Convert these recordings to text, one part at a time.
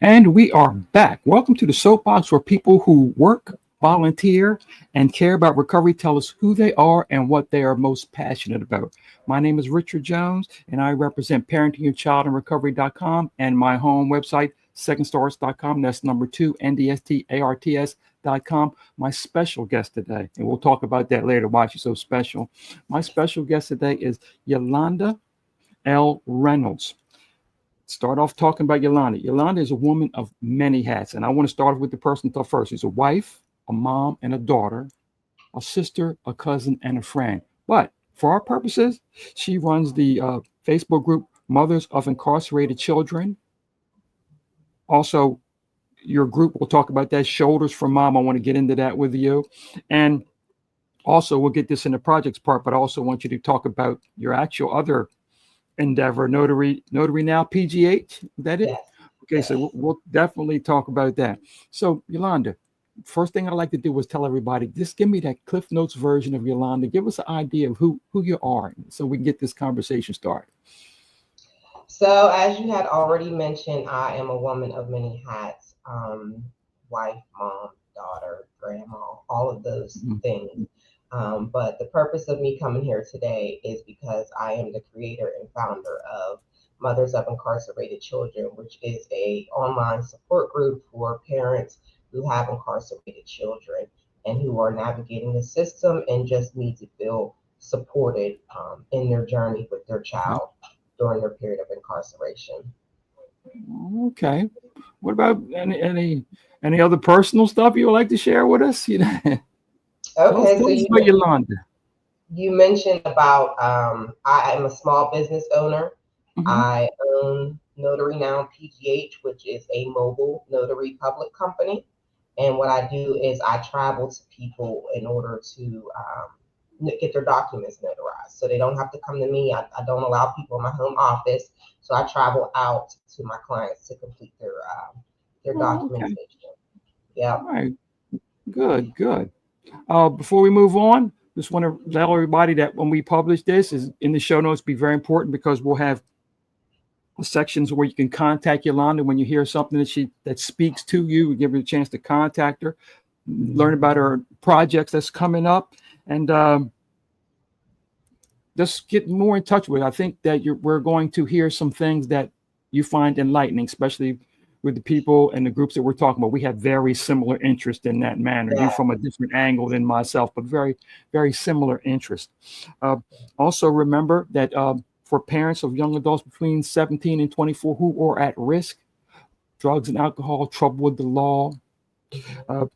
And we are back. Welcome to the Soapbox, where people who work, volunteer, and care about recovery tell us who they are and what they are most passionate about. My name is Richard Jones, and I represent parentingyourchildinrecovery.com and my home website, secondstars.com. That's number two, NDSTARTS.com. My special guest today, and we'll talk about that later, why she's so special. My special guest today is Yolanda L Reynolds. Start off talking about Yolanda. Yolanda is a woman of many hats, and I want to start with the personal stuff first. She's a wife, a mom, and a daughter, a sister, a cousin, and a friend. But for our purposes, she runs the Facebook group Mothers of Incarcerated Children. Also, your group, we'll talk about that. Shoulders for Mom. I want to get into that with you. And also, we'll get this in the projects part, but I also want you to talk about your actual other endeavor, notary now, PGH. Is that it? Yes. Okay, so we'll definitely talk about that. So Yolanda, first thing I like to do is tell everybody, just give me that Cliff Notes version of Yolanda. Give us an idea of who you are, so we can get this conversation started. So as you had already mentioned, I am a woman of many hats. Wife, mom, daughter, grandma, all of those things. But the purpose of me coming here today is because I am the creator and founder of Mothers of Incarcerated Children, which is a online support group for parents who have incarcerated children and who are navigating the system and just need to feel supported in their journey with their child during their period of incarceration. Okay. What about any other personal stuff you would like to share with us? Tell Okay, so us about Yolanda. you mentioned about I am a small business owner. Mhm. I own Notary Now PGH, which is a mobile notary public company. And what I do is I travel to people in order to get their documents notarized. So they don't have to come to me. I don't allow people in my home office. So I travel out to my clients to complete their Oh, okay. documentation. Yeah. All right. Good, good. Before we move on, just want to tell everybody that when we publish this, is in the show notes, be very important, because we'll have sections where you can contact Yolanda when you hear something that speaks to you. We give you a chance to contact her, learn about her projects that's coming up, and just get more in touch with her. I think that we're going to hear some things that you find enlightening, especially with the people and the groups that we're talking about. We have very similar interest in that manner. You Yeah. from a different angle than myself, but very, very similar interest. Uh, Also, remember that for parents of young adults between 17 and 24 who are at risk, drugs and alcohol, trouble with the law,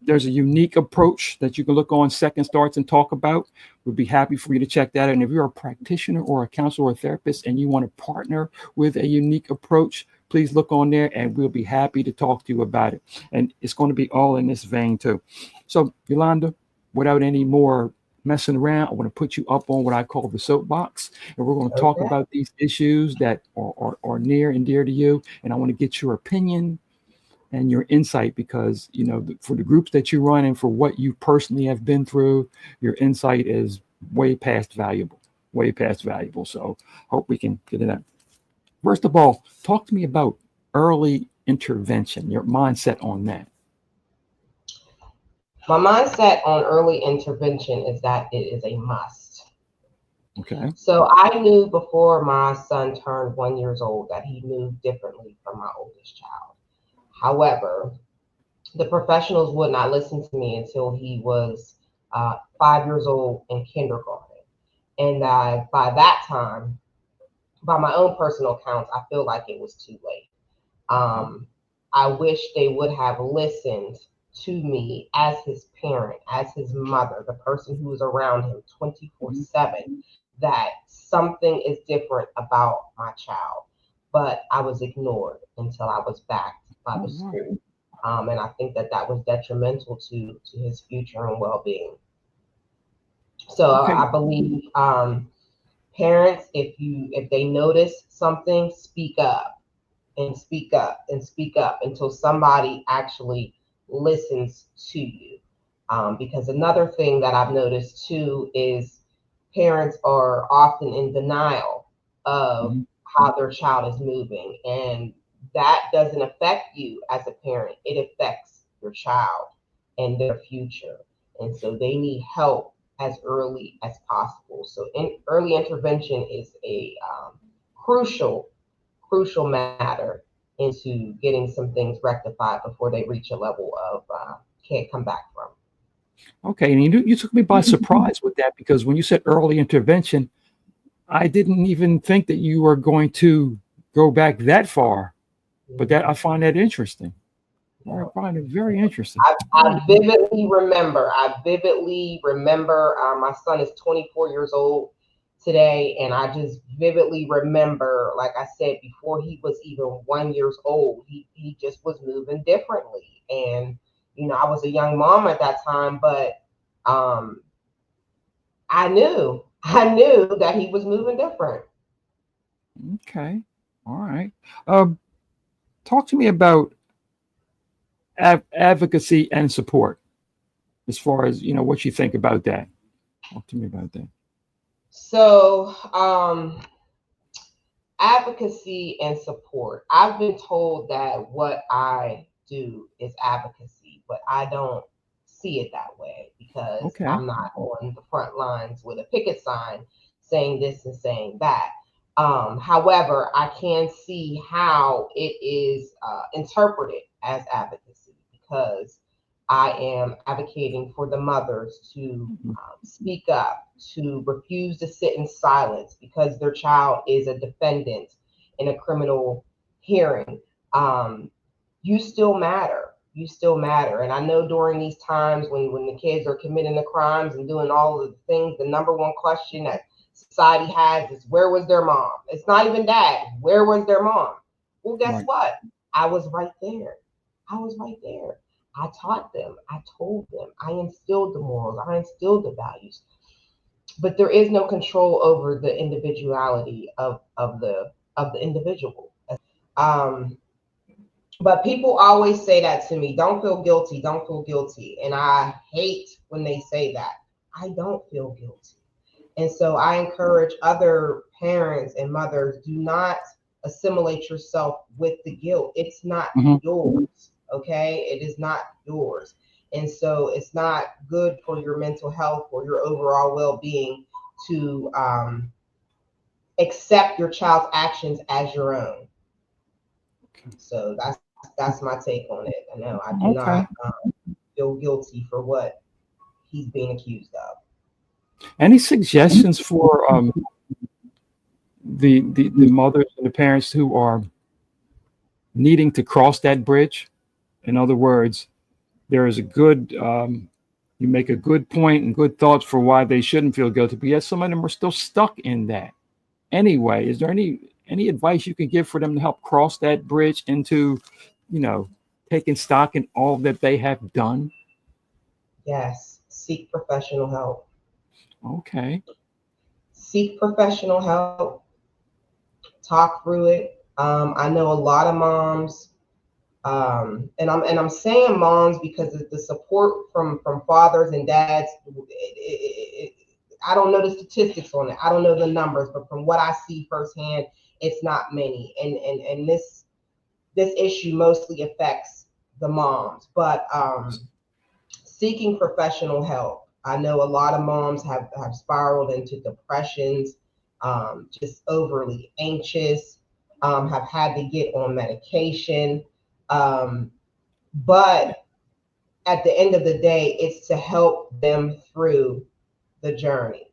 there's a unique approach that you can look on Second Starts and talk about. We'd be happy for you to check that out. And if you're a practitioner or a counselor or a therapist and you want to partner with a unique approach, please look on there and we'll be happy to talk to you about it. And it's going to be all in this vein too. So Yolanda, without any more messing around, I want to put you up on what I call the soapbox. And we're going to talk Okay. about these issues that are near and dear to you. And I want to get your opinion and your insight, because for the groups that you run and for what you personally have been through, your insight is way past valuable. So hope we can get in that. First of all, talk to me about early intervention, your mindset on that. My mindset on early intervention is that it is a must. Okay. So I knew before my son turned 1 year old that he moved differently from my oldest child. However, the professionals would not listen to me until he was 5 years old in kindergarten. And by that time, by my own personal counts, I feel like it was too late. Um, I wish they would have listened to me as his parent, as his mother, the person who was around him 24/7, that something is different about my child. But I was ignored until I was backed by the All right. school. And I think that was detrimental to his future and well-being. So Okay. I believe parents, if they notice something, speak up and speak up and speak up until somebody actually listens to you. Because another thing that I've noticed too is parents are often in denial of Mhm. how their child is moving. And that doesn't affect you as a parent. It affects your child and their future. And so they need help as early as possible. So early intervention is a crucial, crucial matter into getting some things rectified before they reach a level of can't come back from. Okay, and you took me by surprise with that, because when you said early intervention, I didn't even think that you were going to go back that far. But that I find that interesting. I find it very interesting. I vividly remember. My son is 24 years old today, and I just vividly remember, like I said, before he was even 1 year old, he just was moving differently. And I was a young mom at that time, but um, I knew that he was moving different. Okay, all right. Talk to me about advocacy and support, as far as what you think about that. Talk to me about that. So, advocacy and support. I've been told that what I do is advocacy, but I don't see it that way because Okay. I'm not on the front lines with a picket sign saying this and saying that. However, I can see how it is interpreted as advocacy because I am advocating for the mothers to Mhm. speak up, to refuse to sit in silence because their child is a defendant in a criminal hearing. Um, you still matter. You still matter. And I know during these times when the kids are committing the crimes and doing all of the things, the number one question that society has is where was their mom? It's not even dad. Where was their mom? Well, guess Right. what? I was right there. I was right there. I taught them. I told them. I instilled the morals. I instilled the values. But there is no control over the individuality of the individual. Um, but people always say that to me, don't feel guilty, don't feel guilty. And I hate when they say that. I don't feel guilty. And so I encourage other parents and mothers, do not assimilate yourself with the guilt. It's not Hmm. yours, okay? It is not yours. And so it's not good for your mental health or your overall well being to accept your child's actions as your own. So that's my take on it. I know I do Okay. not feel guilty for what he's being accused of. Any suggestions for the mothers and the parents who are needing to cross that bridge? In other words, there is a good you make a good point and good thoughts for why they shouldn't feel guilty, but yet some of them are still stuck in that. Anyway, is there any advice you can give for them to help cross that bridge into, you know, taking stock in all that they have done? Yes, seek professional help. Okay. Seek professional help. Talk through it. I know a lot of moms, and I'm saying moms because the support from fathers and dads. I don't know the statistics on it. I don't know the numbers, but from what I see firsthand, it's not many. And this issue mostly affects the moms, but seeking professional help. I know a lot of moms have spiraled into depressions, just overly anxious, have had to get on medication. Um, but at the end of the day, it's to help them through the journey.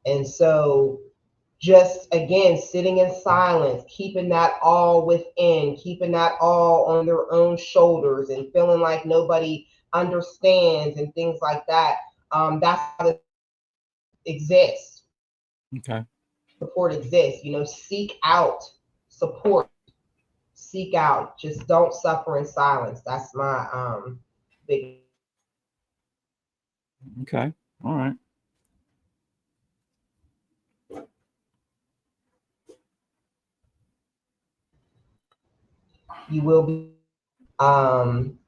And so, just again, sitting in silence, keeping that all within, keeping that all on their own shoulders, and feeling like nobody understands and things like that. That's how it exists. Okay. Support exists. Seek out support. Seek out. Just don't suffer in silence. That's my big. Okay. All right. You will be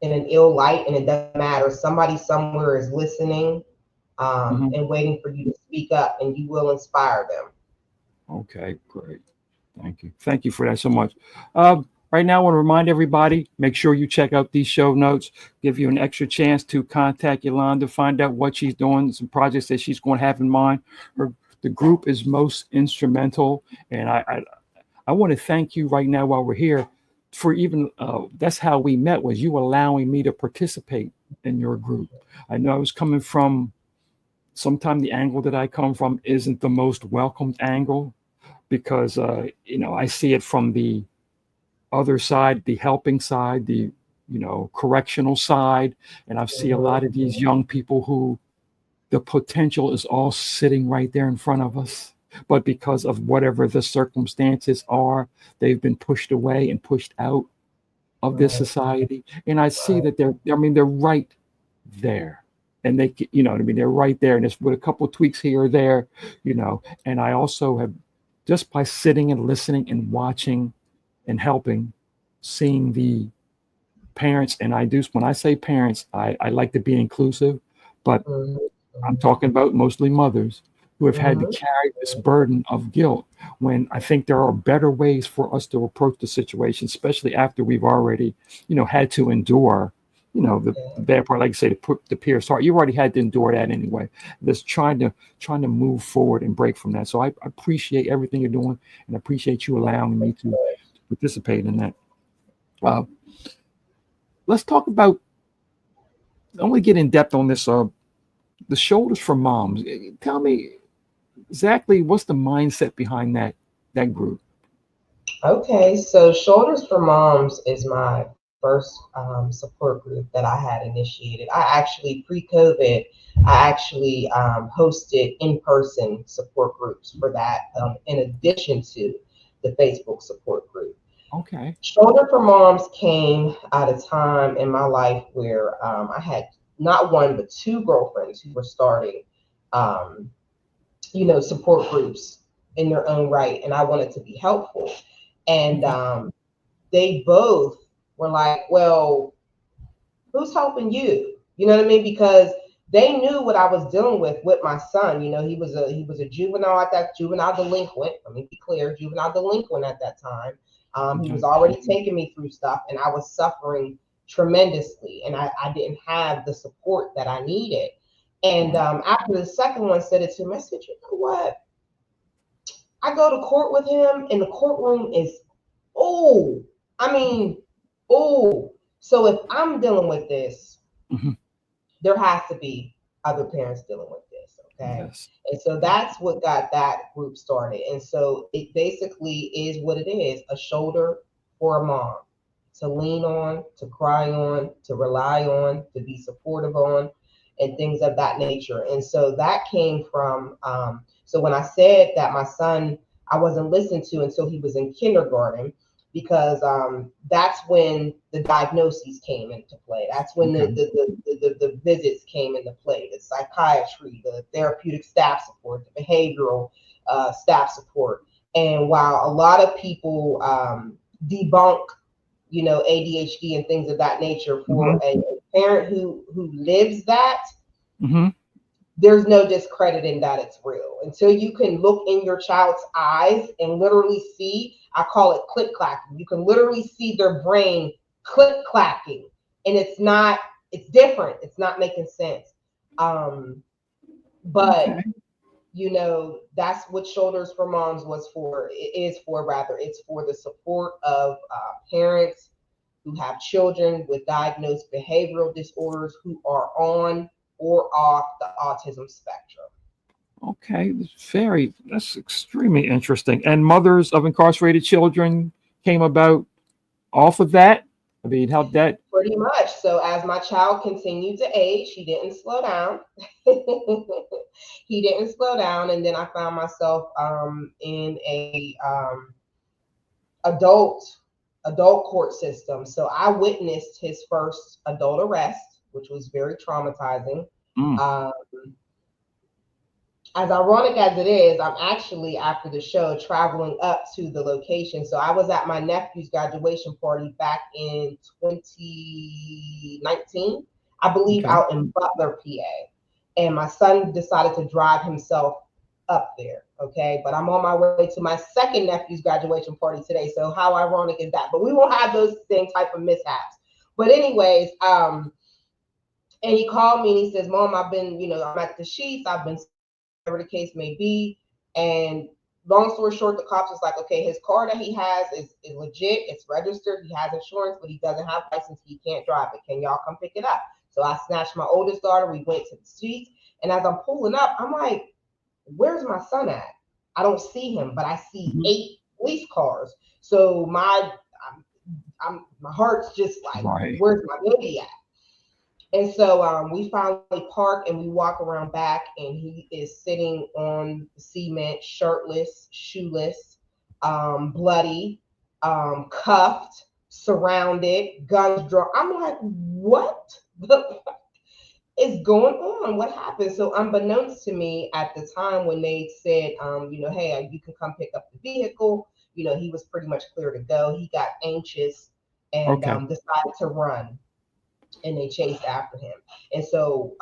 in an ill light, and it doesn't matter. Somebody somewhere is listening Hmm. and waiting for you to speak up, and you will inspire them. Okay. Great. Thank you. Thank you for that so much. Right now, I want to remind everybody, make sure you check out these show notes, give you an extra chance to contact Yolanda, find out what she's doing, some projects that she's going to have in mind. The group is most instrumental, and I want to thank you right now while we're here for even, that's how we met, was you allowing me to participate in your group. I know I was coming from, sometimes the angle that I come from isn't the most welcomed angle because, I see it from the other side, the helping side, the correctional side, and I see a lot of these young people who the potential is all sitting right there in front of us, but because of whatever the circumstances are, they've been pushed away and pushed out of this Right, society. And I see right. that they're right there. And they, what I mean, they're right there. And it's with a couple of tweaks here or there, and I also have, just by sitting and listening and watching and helping, seeing the parents, and I do, when I say parents, I like to be inclusive, but Mhm, I'm talking about mostly mothers who have had to mhm, carry this burden of guilt, when I think there are better ways for us to approach the situation, especially after we've already, had to endure, the yeah. bad part, like I say, the peer sorry, you already had to endure that anyway. Just trying to move forward and break from that. So I appreciate everything you're doing, and I appreciate you allowing me to participate in that. Uh, let's talk about. I want to get in depth on this. The shoulders for moms. Tell me exactly what's the mindset behind that group. Okay, so Shoulders for Moms is my first support group that I had initiated. I actually, pre-COVID, I actually hosted in-person support groups for that, in addition to the Facebook support group. Okay. Shoulder for Moms came at a time in my life where I had not one but two girlfriends who were starting, um, support groups in their own right, and I wanted to be helpful. And Okay. they both were like, "Well, who's helping you?" You know what I mean? Because they knew what I was dealing with my son. He was a juvenile at that juvenile delinquent. Let me be clear, juvenile delinquent at that time. He Okay. was already taking me through stuff, and I was suffering tremendously, and I didn't have the support that I needed. And Right. after the second one said it to me, I said, "You know what? I go to court with him, and the courtroom is oh, I mean, oh. So if I'm dealing with this, Hmm. there has to be other parents dealing with this, okay?" Yes. And so Yes. that's what got that group started. And so it basically is what it is, a shoulder for a mom to lean on, to cry on, to rely on, to be supportive on, and things of that nature. And so that came from, so when I said that my son, I wasn't listened to until he was in kindergarten, because that's when the diagnoses came into play. That's when Okay. the visits came into play, the psychiatry, the therapeutic staff support, the behavioral staff support. And while a lot of people debunk, ADHD and things of that nature, Hmm. for a parent who lives that, Hmm. there's no discrediting that it's real until you can look in your child's eyes and literally see. I call it click clacking. You can literally see their brain click clacking, and it's different. It's not making sense. Um, but Okay. that's what Shoulders for Moms was for. It is for, rather, it's for the support of parents who have children with diagnosed behavioral disorders who are on or off the autism spectrum. Okay. That's extremely interesting. And Mothers of Incarcerated Children came about off of that. I mean, how that. Pretty much. So as my child continued to age, he didn't slow down. He didn't slow down, and then I found myself in a adult adult court system. So I witnessed his first adult arrest, which was very traumatizing. Mm, Um, as ironic as it is, I'm actually, after the show, traveling up to the location. So I was at my nephew's graduation party back in 2019, I believe, okay. out in Butler, PA. And my son decided to drive himself up there. Okay, but I'm on my way to my second nephew's graduation party today. So how ironic is that? But we won't have those same type of mishaps. But anyways, and he called me and he says, Mom, I've been, I'm at the sheets, I've been, whatever the case may be. And long story short, the cops was like, okay, his car that he has is legit, it's registered, he has insurance, but he doesn't have a license, he can't drive it. Can y'all come pick it up? So I snatched my oldest daughter, we went to the streets, and as I'm pulling up, I'm like, where's my son at? I don't see him, but I see 8 police cars. So my heart's just like, where's my baby at? And so we finally park and we walk around back, and he is sitting on the cement, shirtless, shoeless, bloody, cuffed, surrounded, guns drawn. I'm like, what the fuck is going on? What happened? So unbeknownst to me at the time when they said, hey, you can come pick up the vehicle, he was pretty much clear to go. He got anxious and decided to run. And they chased after him. And so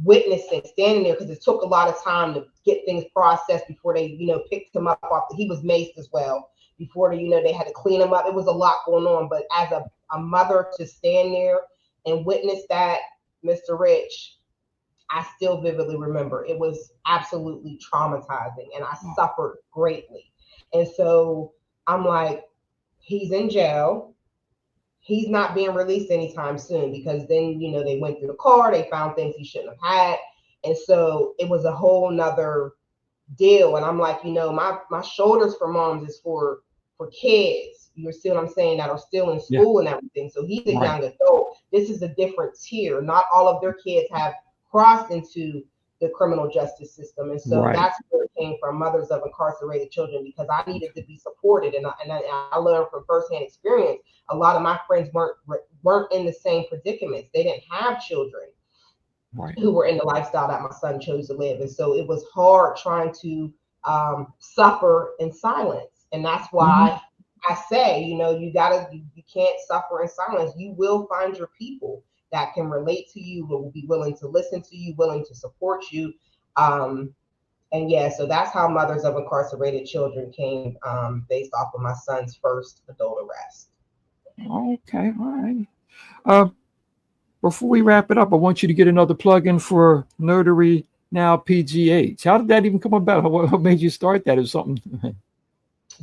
witnessing, standing there, because it took a lot of time to get things processed before they, picked him up off. He was maced as well. Before they had to clean him up. It was a lot going on. But as a mother to stand there and witness that, Mr. Rich, I still vividly remember. It was absolutely traumatizing, and I suffered greatly. And so I'm like, he's in jail. He's not being released anytime soon, because then, they went through the car, they found things he shouldn't have had. And so it was a whole nother deal. And I'm like, my shoulders for moms is for kids, you see what I'm saying, that are still in school and everything. So he's a young adult. This is a different tier. Not all of their kids have crossed into the criminal justice system. And so that's where it came from, Mothers of Incarcerated Children, because I needed to be supported. And I learned from firsthand experience, a lot of my friends weren't in the same predicaments. They didn't have children who were in the lifestyle that my son chose to live. And so it was hard trying to suffer in silence. And that's why I say, you can't suffer in silence. You will find your people that can relate to you, will be willing to listen to you, willing to support you. So that's how Mothers of Incarcerated Children came, based off of my son's first adult arrest. Okay, all right. Before we wrap it up, I want you to get another plug-in for Notary Now PGH. How did that even come about? What made you start that? Is something?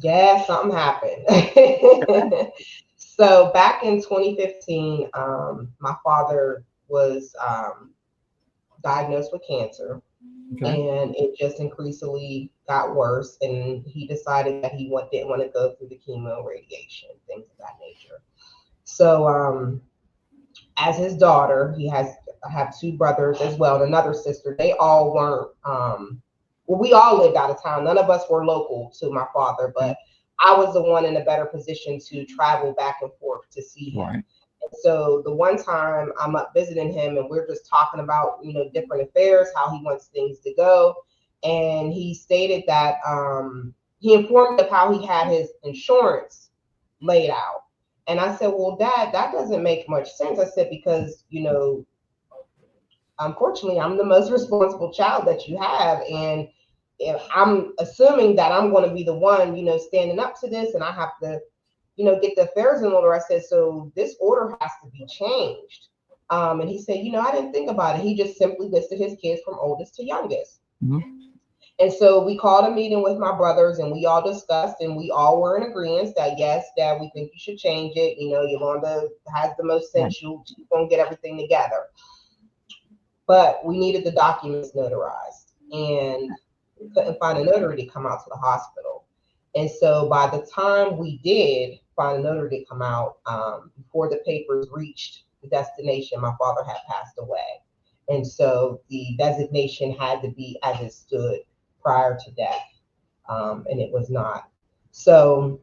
Yeah, something happened. So back in 2015, my father was diagnosed with cancer, and it just increasingly got worse. And he decided that he didn't want to go through the chemo, radiation, things of that nature. So as his daughter, I have 2 brothers as well, and another sister. They all weren't, we all lived out of town. None of us were local to my father, but I was the one in a better position to travel back and forth to see him. And so the one time I'm up visiting him, and we're just talking about, different affairs, how he wants things to go. And he stated that he informed me of how he had his insurance laid out. And I said, well, Dad, that doesn't make much sense. I said, because, unfortunately, I'm the most responsible child that you have. And if I'm assuming that I'm going to be the one, standing up to this, and I have to, get the affairs in order. I said, so this order has to be changed. And he said, I didn't think about it. He just simply listed his kids from oldest to youngest. And so we called a meeting with my brothers, and we all discussed, and we all were in agreement that, yes, Dad, we think you should change it. Yolanda has the most sense. She's going to get everything together. But we needed the documents notarized, and we couldn't find a notary to come out to the hospital. And so by the time we did find a notary to come out, before the papers reached the destination, my father had passed away. And so the designation had to be as it stood prior to death, and it was not. So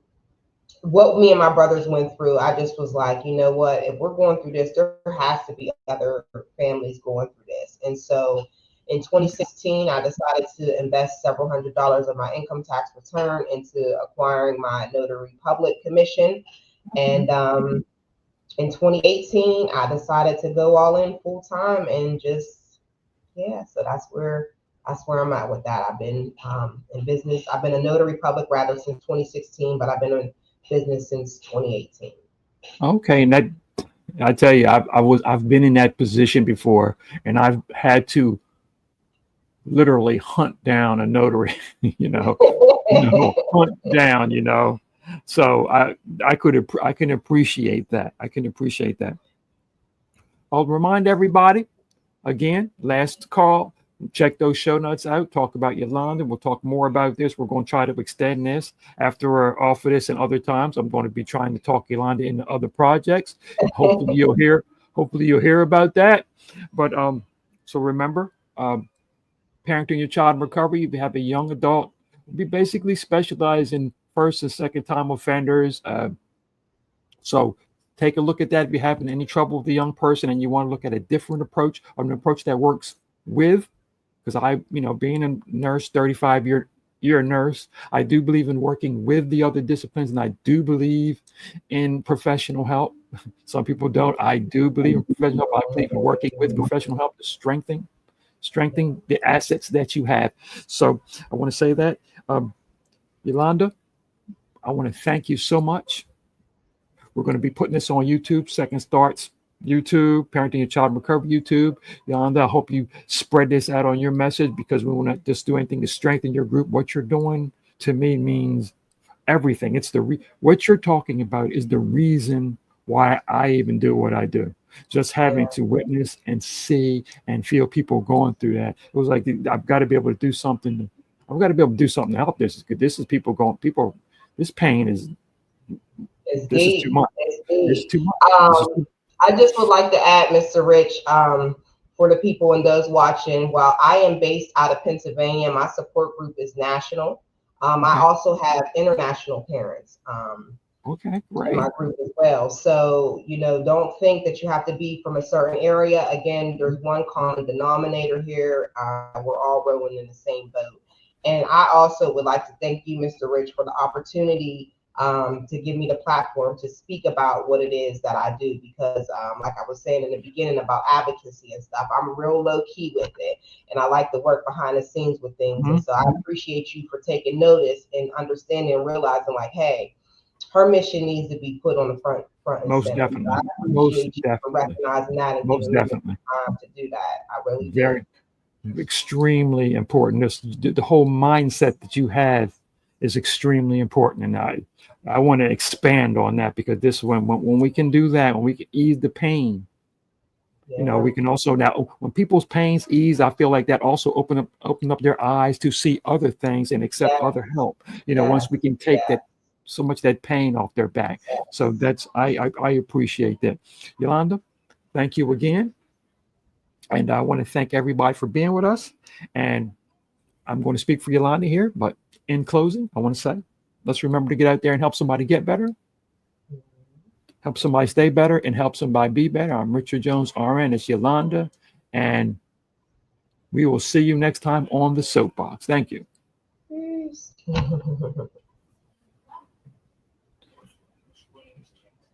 what me and my brothers went through, I just was like, you know what, if we're going through this, there has to be other families going through this. And so in 2016, I decided to invest several $100s of my income tax return into acquiring my notary public commission. And in 2018, I decided to go all in full time, and just, so that's where that's where I'm at with that. I've been in business. I've been a notary public rather since 2016, but I've been in business since 2018. Okay, and that I tell you, I've been in that position before, and I've had to literally hunt down a notary, hunt down, So I can appreciate that. I can appreciate that. I'll remind everybody again, last call. Check those show notes out. Talk about Yolanda. We'll talk more about this. We're going to try to extend this after we're off of this and other times. I'm going to be trying to talk Yolanda into other projects. Hopefully you'll hear. Hopefully you'll hear about that. But so remember, parenting your child in recovery. If you have a young adult, we basically specialize in first and second time offenders. So take a look at that if you're having any trouble with a young person and you want to look at a different approach, or an approach that works with, because being a nurse, 35-year nurse, I do believe in working with the other disciplines, and I do believe in professional help. Some people don't. I do believe in professional help. I believe in working with professional help to strengthen the assets that you have. So I want to say that, Yolanda, I want to thank you so much. We're going to be putting this on YouTube. Second Starts YouTube, Parenting Your Child in Recovery YouTube. Yolanda, I hope you spread this out on your message, because we want to just do anything to strengthen your group. What you're doing to me means everything. It's what you're talking about is the reason why I even do what I do. Just having to witness and see and feel people going through that. It was like, I've got to be able to do something. I've got to be able to do something to help this. This is this pain is, It's this deep. is too much. It's too much. I just would like to add, Mr. Rich, for the people and those watching, while I am based out of Pennsylvania, my support group is national. I also have international parents. Okay, great. In my group as well. So, don't think that you have to be from a certain area. Again, there's one common denominator here. We're all rowing in the same boat. And I also would like to thank you, Mr. Rich, for the opportunity to give me the platform to speak about what it is that I do, because like I was saying in the beginning about advocacy and stuff, I'm real low key with it, and I like to work behind the scenes with things. And so I appreciate you for taking notice and understanding and realizing, like, hey, her mission needs to be put on the front and Most center. definitely. So I appreciate you for recognizing that and Most giving definitely. me the time to do that. I really do. Extremely important. The whole mindset that you have is extremely important, and I want to expand on that, because this when we can do that, when we can ease the pain, we can also, now when people's pains ease, I feel like that also open up their eyes to see other things and accept other help. Once we can take that, so much that pain off their back. So that's I appreciate that. Yolanda, thank you again. And I want to thank everybody for being with us. And I'm going to speak for Yolanda here, but in closing, I want to say, let's remember to get out there and help somebody get better, help somebody stay better, and help somebody be better. I'm Richard Jones, RN. It's Yolanda, and we will see you next time on the Soapbox. Thank you. Peace.